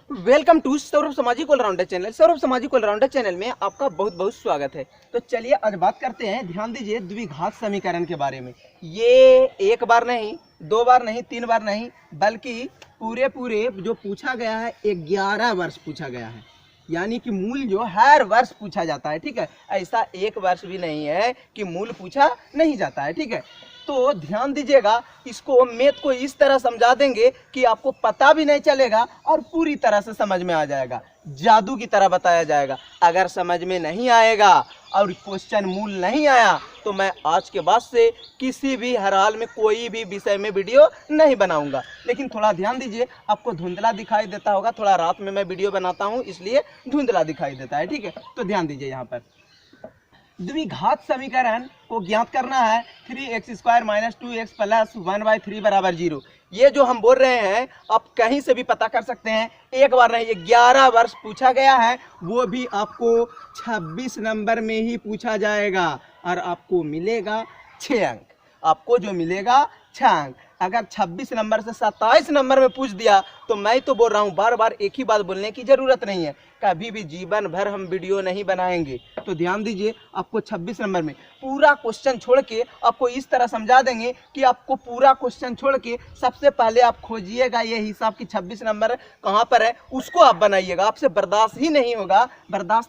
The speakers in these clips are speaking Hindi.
वेलकम टू सौरभ सामाजिक ऑलराउंडर चैनल। सौरभ सामाजिक ऑलराउंडर चैनल में आपका बहुत बहुत स्वागत है। तो चलिए आज बात करते हैं, ध्यान दीजिए, द्विघात समीकरण के बारे में। ये एक बार नहीं, दो बार नहीं, तीन बार नहीं, बल्कि पूरे जो पूछा गया है 11 वर्ष पूछा गया है। यानी कि मूल जो हर वर्ष पूछा जाता है, ठीक है। ऐसा एक वर्ष भी नहीं है कि मूल पूछा नहीं जाता है, ठीक है। तो ध्यान दीजिएगा, इसको मैथ को इस तरह समझा देंगे कि आपको पता भी नहीं चलेगा और पूरी तरह से समझ में आ जाएगा, जादू की तरह बताया जाएगा। अगर समझ में नहीं आएगा और क्वेश्चन मूल नहीं आया तो मैं आज के बाद से किसी भी हर हाल में कोई भी विषय में वीडियो नहीं बनाऊंगा। लेकिन थोड़ा ध्यान दीजिए, आपको धुंधला दिखाई देता होगा, थोड़ा रात में मैं वीडियो बनाता हूं इसलिए धुंधला दिखाई देता है, ठीक है। तो ध्यान दीजिए, यहाँ पर द्विघात समीकरण को ज्ञात करना है। 3x² - 2x + 1/3 = 0। ये जो हम बोल रहे हैं आप कहीं से भी पता कर सकते हैं, एक बार नहीं 11 वर्ष पूछा गया है। वो भी आपको 26 नंबर में ही पूछा जाएगा और आपको मिलेगा 6 अंक। आपको जो मिलेगा 6 अंक। अगर 26 नंबर से 27 नंबर में पूछ दिया तो मैं तो बोल रहा हूँ, बार बार एक ही बात बोलने की जरूरत नहीं है। कभी भी जीवन भर हम वीडियो नहीं बनाएंगे। तो ध्यान दीजिए, आपको 26 नंबर में पूरा क्वेश्चन छोड़ के आपको इस तरह समझा देंगे कि आपको पूरा क्वेश्चन छोड़ के सबसे पहले आप खोजिएगा ये हिसाब कि 26 नंबर कहाँ पर है, उसको आप बनाइएगा। आपसे बर्दाश्त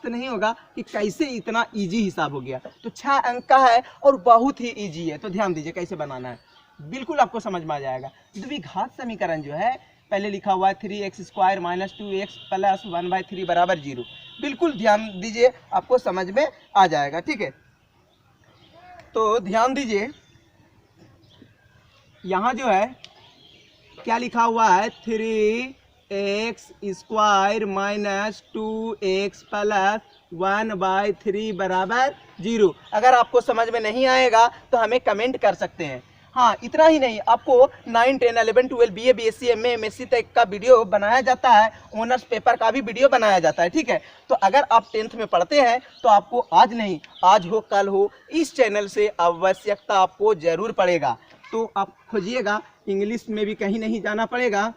नहीं होगा कि कैसे इतना इजी हिसाब हो गया। तो 6 अंक का है और बहुत ही इजी है। तो ध्यान दीजिए कैसे बनाना है, बिल्कुल आपको समझ में आ जाएगा। द्विघात समीकरण जो है, पहले लिखा हुआ है 3x² - 2x + 1/3 = 0। बिल्कुल ध्यान दीजिए, आपको समझ में आ जाएगा, ठीक है। तो ध्यान दीजिए, यहाँ जो है क्या लिखा हुआ है, 3x² - 2x + 1/3 = 0। अगर आपको समझ में नहीं आएगा तो हमें कमेंट कर सकते हैं। हाँ, इतना ही नहीं, आपको 9, 10, 11, 12 BA, BSc, MA, MSc तक का वीडियो बनाया जाता है। ऑनर्स पेपर का भी वीडियो बनाया जाता है, ठीक है। तो अगर आप 10th में पढ़ते हैं तो आपको आज नहीं, आज हो कल हो, इस चैनल से आवश्यकता आपको जरूर पड़ेगा। तो आप खोजिएगा, इंग्लिश में भी कहीं नहीं जाना पड़ेगा।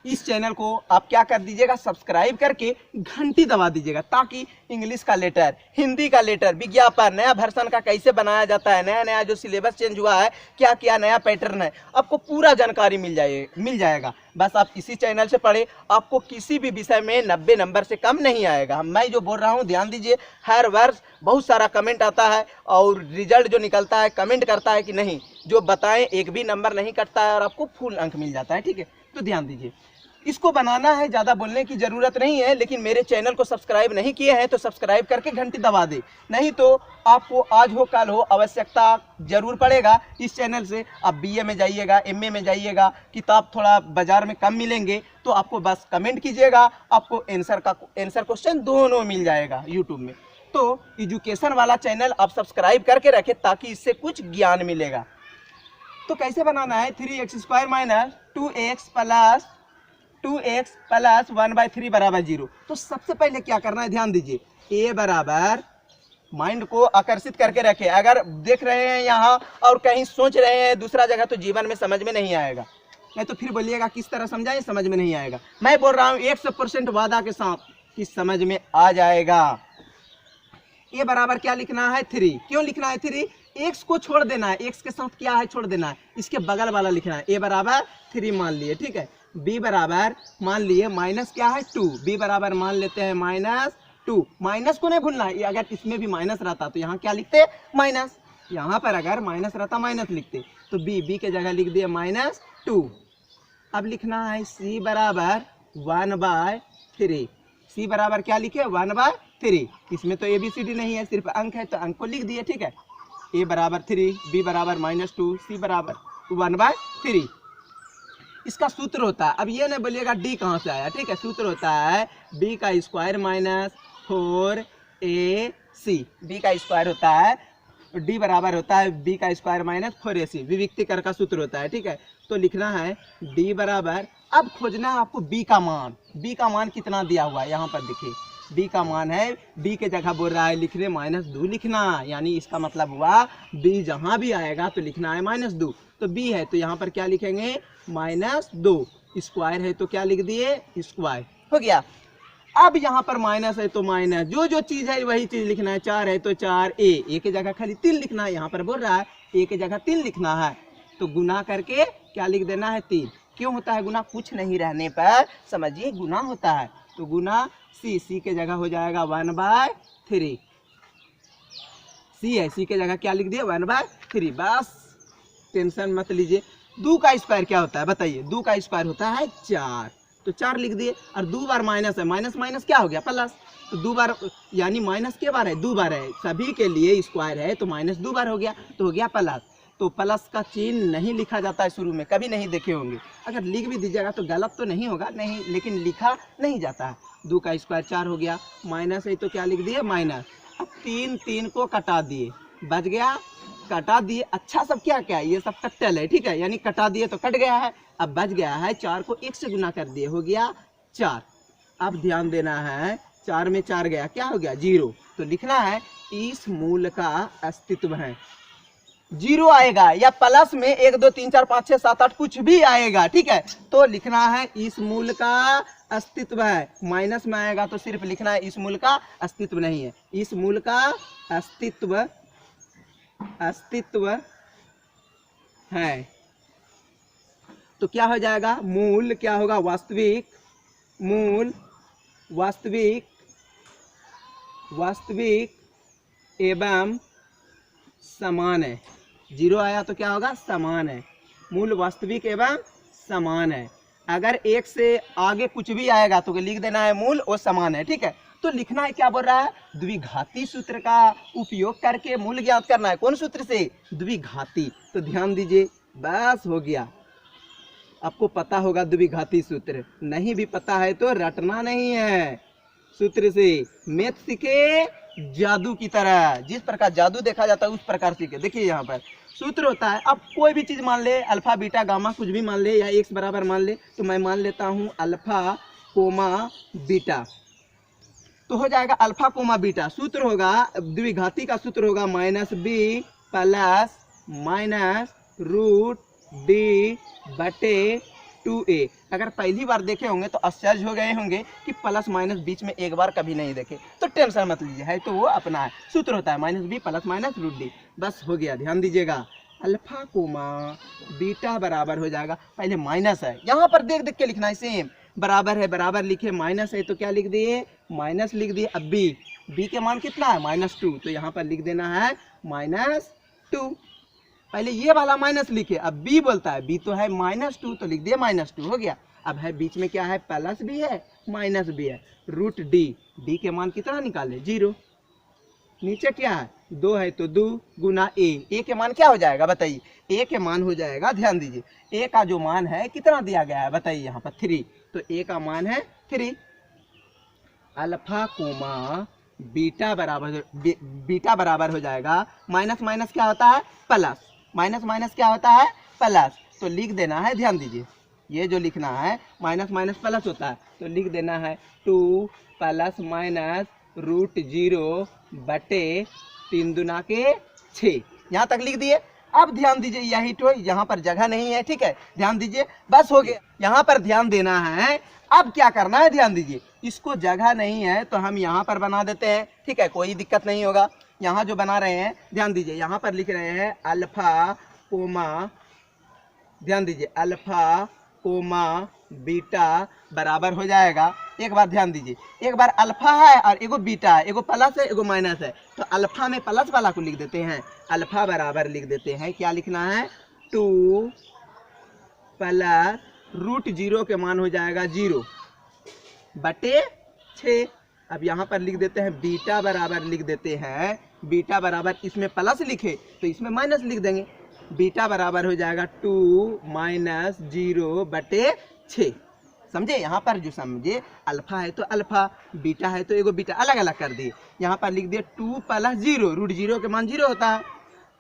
इस चैनल को आप क्या कर दीजिएगा, सब्सक्राइब करके घंटी दबा दीजिएगा, ताकि इंग्लिश का लेटर, हिंदी का लेटर, विज्ञापन, नया वर्जन का कैसे बनाया जाता है, नया जो सिलेबस चेंज हुआ है, क्या क्या नया पैटर्न है, आपको पूरा जानकारी मिल जाएगा। बस आप इसी चैनल से पढ़े, आपको किसी भी विषय में 90 नंबर से कम नहीं आएगा। मैं जो बोल रहा हूँ ध्यान दीजिए, हर वर्ष बहुत सारा कमेंट आता है और रिजल्ट जो निकलता है कमेंट करता है कि नहीं, जो बताएं एक भी नंबर नहीं कटता है और आपको फुल अंक मिल जाता है, ठीक है। तो ध्यान दीजिए, इसको बनाना है, ज़्यादा बोलने की ज़रूरत नहीं है। लेकिन मेरे चैनल को सब्सक्राइब नहीं किए हैं तो सब्सक्राइब करके घंटी दबा दे, नहीं तो आपको आज हो कल हो आवश्यकता जरूर पड़ेगा इस चैनल से। आप BA में जाइएगा, MA में जाइएगा, किताब थोड़ा बाजार में कम मिलेंगे तो आपको बस कमेंट कीजिएगा, आपको आंसर क्वेश्चन दोनों मिल जाएगा यूट्यूब में। तो एजुकेशन वाला चैनल आप सब्सक्राइब करके रखें ताकि इससे कुछ ज्ञान मिलेगा। तो कैसे बनाना है, 3x² - 2x + 1/3 = 0। तो सबसे पहले क्या करना है, ध्यान दीजिए, A बराबर, माइंड को आकर्षित करके रखें। अगर देख रहे हैं यहाँ और कहीं सोच रहे हैं दूसरा जगह तो जीवन में समझ में नहीं आएगा। नहीं तो फिर बोलिएगा किस तरह समझाएं, समझ में नहीं आएगा। मैं बोल रहा हूँ 100% वादा के साथ कि समझ में आ जाएगा। A बराबर क्या लिखना है, 3। क्यों लिखना है 3? x को छोड़ देना है, x के साथ क्या है छोड़ देना है, इसके बगल वाला लिखना है। A बराबर 3 मान लिए, ठीक है। B बराबर मान लिए माइनस क्या है 2, B बराबर मान लेते हैं -2। माइनस को नहीं भूलना है, अगर इसमें भी माइनस रहता तो यहाँ क्या लिखते, माइनस। यहाँ पर अगर माइनस रहता माइनस लिखते, तो B के जगह लिख दिए -2। अब लिखना है C बराबर 1/3। C बराबर क्या लिखे, 1/3। इसमें तो ABCD नहीं है, सिर्फ अंक है, तो अंक को लिख दिए, ठीक है। A बराबर 3, B बराबर -2, C बराबर 1/3। इसका सूत्र होता है, अब ये नहीं बोलिएगा D कहाँ से आया, ठीक है। सूत्र होता है B² - 4AC। B का स्क्वायर होता है, D बराबर होता है B² - 4AC, विविक्तीकर का सूत्र होता है, ठीक है। तो लिखना है D बराबर, अब खोजना है आपको B का मान। B का मान कितना दिया हुआ है, यहाँ पर देखिए B का मान है, B के जगह बोल रहा है लिखने -2 लिखना, यानी इसका मतलब हुआ B जहाँ भी आएगा तो लिखना है -2। तो B है तो यहाँ पर क्या लिखेंगे, -2। स्क्वायर है तो क्या लिख दिए, स्क्वायर, हो गया। अब यहाँ पर माइनस है तो माइनस, जो जो चीज है वही चीज लिखना है। 4 है तो 4, ए की जगह खाली 3 लिखना है, यहाँ पर बोल रहा है ए की जगह 3 लिखना है, तो गुना करके क्या लिख देना है, 3। क्यों होता है गुना, कुछ नहीं रहने पर समझिए गुना होता है, तो गुना सी की जगह हो जाएगा 1/3, सी है, सी के जगह क्या लिख दिए 1/3, बस टेंशन मत लीजिए। 2 का स्क्वायर क्या होता है बताइए, 2 का स्क्वायर होता है 4, तो 4 लिख दिए, और 2 बार माइनस है, माइनस माइनस क्या हो गया प्लस, तो 2 बार यानी माइनस के बार है, 2 बार है, सभी के लिए स्क्वायर है तो माइनस 2 बार हो गया, तो हो गया प्लस। तो प्लस का चिन्ह नहीं लिखा जाता है शुरू में, कभी नहीं देखे होंगे, अगर लिख भी दीजिएगा तो गलत तो नहीं होगा, नहीं, लेकिन लिखा नहीं जाता है। 2 का स्क्वायर 4 हो गया, माइनस है तो क्या लिख दिए माइनस, अब 3 को कटा दिए, बच गया, कटा दिए, अच्छा सब क्या क्या ये सब कट्टल है, ठीक है, यानी कटा दिए तो कट गया है, अब बच गया है 4 को 1 से गुना कर दिए, हो गया 4। अब ध्यान देना है, 4 में 4 गया, क्या हो गया 0, तो लिखना है इस मूल का अस्तित्व है, 0 आएगा या प्लस में 1 2 3 4 5 6 7 8 कुछ भी आएगा, ठीक है, तो लिखना है इस मूल का अस्तित्व है। माइनस में आएगा तो सिर्फ लिखना है इस मूल का अस्तित्व नहीं है, इस मूल का अस्तित्व है, तो क्या हो जाएगा, मूल क्या होगा, वास्तविक, मूल वास्तविक एवं समान है। 0 आया तो क्या होगा, समान है, मूल वास्तविक एवं समान है। अगर 1 से आगे कुछ भी आएगा तो लिख देना है मूल और समान है, ठीक है। तो लिखना है, क्या बोल रहा है, द्विघाती सूत्र का उपयोग करके मूल ज्ञात करना है, कौन सूत्र से, द्विघाती। तो ध्यान दीजिए, बस हो गया, आपको पता होगा द्विघाती सूत्र, नहीं भी पता है तो रटना नहीं है, सूत्र से मैथ सीखे जादू की तरह, जिस प्रकार जादू देखा जाता है उस प्रकार सीखे। देखिए यहाँ पर सूत्र होता है, अब कोई भी चीज मान ले, अल्फा बीटा गामा कुछ भी मान ले, या x बराबर मान ले, तो मैं मान लेता हूँ अल्फा कोमा बीटा, तो हो जाएगा अल्फा कोमा बीटा, सूत्र होगा द्विघाती का सूत्र होगा -b प्लस -√d/2a। अगर पहली बार देखे होंगे तो आश्चर्य हो गए होंगे कि प्लस माइनस बीच में एक बार कभी नहीं देखे, तो टेंशन मत लीजिए, है तो वो अपना है, सूत्र होता है -b प्लस -√d, बस हो गया। ध्यान दीजिएगा, अल्फा कोमा बीटा बराबर हो जाएगा, पहले माइनस है, यहाँ पर देख देख के लिखना है, सेम बराबर है, बराबर लिखे, माइनस है तो क्या लिख दिए माइनस लिख दिए। अब b के मान कितना है -2, तो यहाँ पर लिख देना है -2, पहले ये वाला माइनस लिखे, अब b बोलता है, b तो है -2 तो लिख दिए -2, हो गया। अब है बीच में क्या है, प्लस भी है माइनस भी है, √d के मान कितना निकाले 0, नीचे क्या है 2 है तो 2 गुना a के मान क्या हो जाएगा बताइए, a के मान हो जाएगा, ध्यान दीजिए a का जो मान है कितना दिया गया है बताइए, यहाँ पर 3, तो a का मान है 3। अल्फा कोमा बीटा बराबर हो जाएगा, माइनस माइनस क्या होता है प्लस, माइनस माइनस क्या होता है प्लस, तो लिख देना है, ध्यान दीजिए ये जो लिखना है माइनस माइनस प्लस होता है, तो लिख देना है 2 प्लस माइनस √0/3 दूना के 6, यहाँ तक लिख दिए। अब ध्यान दीजिए, यही तो यहाँ पर जगह नहीं है, ठीक है, ध्यान दीजिए, बस हो गया, यहाँ पर ध्यान देना है। अब क्या करना है, ध्यान दीजिए, इसको जगह नहीं है तो हम यहाँ पर बना देते हैं, ठीक है, कोई दिक्कत नहीं होगा। यहाँ जो बना रहे हैं, ध्यान दीजिए, यहाँ पर लिख रहे हैं अल्फा कोमा, ध्यान दीजिए अल्फा कोमा बीटा बराबर हो जाएगा, एक बार ध्यान दीजिए, एक बार अल्फा है और एगो बीटा है, एगो प्लस है एगो माइनस है, तो अल्फा में प्लस वाला को लिख देते हैं, अल्फा बराबर लिख देते हैं, क्या लिखना है 2 प्लस √0 के मान हो जाएगा 0/6। अब यहाँ पर लिख देते हैं बीटा बराबर लिख देते हैं, बीटा बराबर, इसमें प्लस लिखे तो इसमें माइनस लिख देंगे, बीटा बराबर हो जाएगा 2 - 0/6, समझे। यहाँ पर जो समझे, अल्फा है तो अल्फा, बीटा है तो एगो बीटा अलग अलग कर दिए, यहाँ पर लिख दिए 2 प्लस 0, √0 के मान 0 होता है,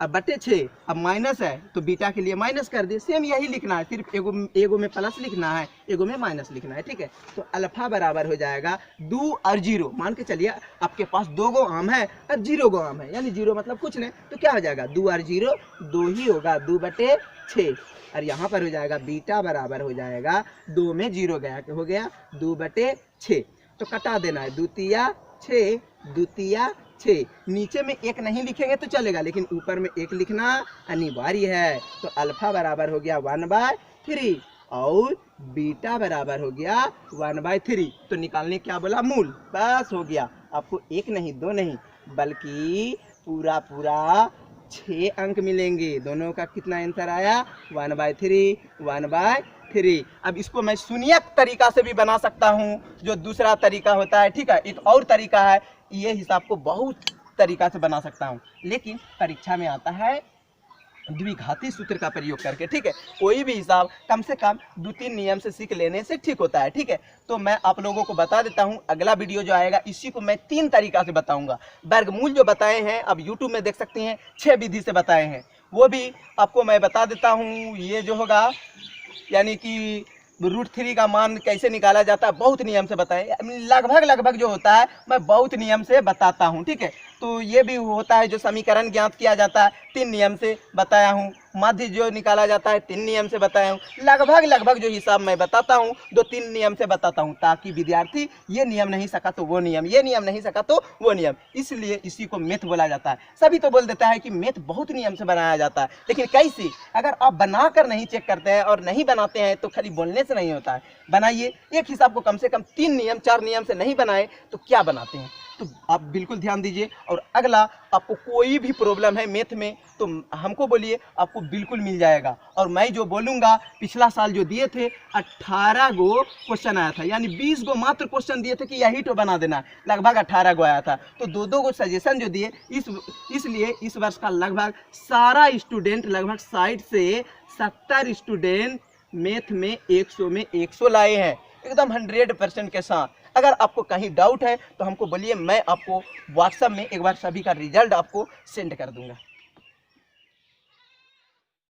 अब /6, अब माइनस है तो बीटा के लिए माइनस कर दिए, सेम यही लिखना है, सिर्फ एगो में प्लस लिखना है, एगो में माइनस लिखना है, ठीक है। तो अल्फा बराबर हो जाएगा 2 और 0, मान के चलिए आपके पास 2 गो आम है और 0 गो आम है, यानी 0 मतलब कुछ नहीं, तो क्या हो जाएगा 2 और 0 2 ही होगा, 2/6, और यहाँ पर हो जाएगा बीटा बराबर हो जाएगा 2 में 0 गया, हो गया 2/6। तो कटा देना है, द्वितीया 6 द्वितीया 6। नीचे में 1 नहीं लिखेंगे तो चलेगा, लेकिन ऊपर में 1 लिखना अनिवार्य है। तो अल्फा बराबर हो गया 1/3 और बीटा बराबर हो गया 1/3। तो निकालने क्या बोला, मूल, बस हो गया। आपको 1 नहीं 2 नहीं बल्कि पूरा 6 अंक मिलेंगे। दोनों का कितना आंसर आया, 1/3। अब इसको मैं शून्यक तरीका से भी बना सकता हूँ, जो दूसरा तरीका होता है, ठीक है। एक और तरीका है, ये हिसाब को बहुत तरीका से बना सकता हूँ, लेकिन परीक्षा में आता है द्विघाती सूत्र का प्रयोग करके, ठीक है। कोई भी हिसाब कम से कम 2-3 नियम से सीख लेने से ठीक होता है, ठीक है। तो मैं आप लोगों को बता देता हूँ, अगला वीडियो जो आएगा इसी को मैं 3 तरीका से बताऊंगा। वर्गमूल जो बताए हैं आप यूट्यूब में देख सकते हैं, 6 विधि से बताए हैं, वो भी आपको मैं बता देता हूँ। ये जो होगा यानी कि √3 का मान कैसे निकाला जाता है, बहुत नियम से बताए, लगभग जो होता है मैं बहुत नियम से बताता हूँ, ठीक है। तो ये भी होता है जो समीकरण ज्ञात किया जाता है 3 नियम से बताया हूँ, माध्य जो निकाला जाता है 3 नियम से बताया हूँ। लगभग जो हिसाब मैं बताता हूँ 2-3 नियम से बताता हूँ, ताकि विद्यार्थी ये नियम नहीं सका तो वो नियम, ये नियम नहीं सका तो वो नियम, इसलिए इसी को मैथ बोला जाता है। सभी तो बोल देता है कि मैथ बहुत नियम से बनाया जाता है, लेकिन कैसे, अगर आप बनाकर नहीं चेक करते हैं और नहीं बनाते हैं तो खाली बोलने से नहीं होता है। बनाइए, एक हिसाब को कम से कम 3 नियम 4 नियम से नहीं बनाए तो क्या बनाते हैं। तो आप बिल्कुल ध्यान दीजिए। और अगला, आपको कोई भी प्रॉब्लम है मैथ में तो हमको बोलिए, आपको बिल्कुल मिल जाएगा। और मैं जो बोलूँगा, पिछला साल जो दिए थे 18 गो क्वेश्चन आया था, यानी 20 गो मात्र क्वेश्चन दिए थे कि यही तो बना देना, लगभग 18 गो आया था। तो 2-2 गो सजेशन जो दिए, इसलिए इस वर्ष का लगभग सारा स्टूडेंट, लगभग 60 से 70 स्टूडेंट मैथ में 100 में 100 लाए हैं, एकदम 100% के साथ। अगर आपको कहीं डाउट है तो हमको बोलिए, मैं आपको व्हाट्सएप में एक बार सभी का रिजल्ट आपको सेंड कर दूंगा।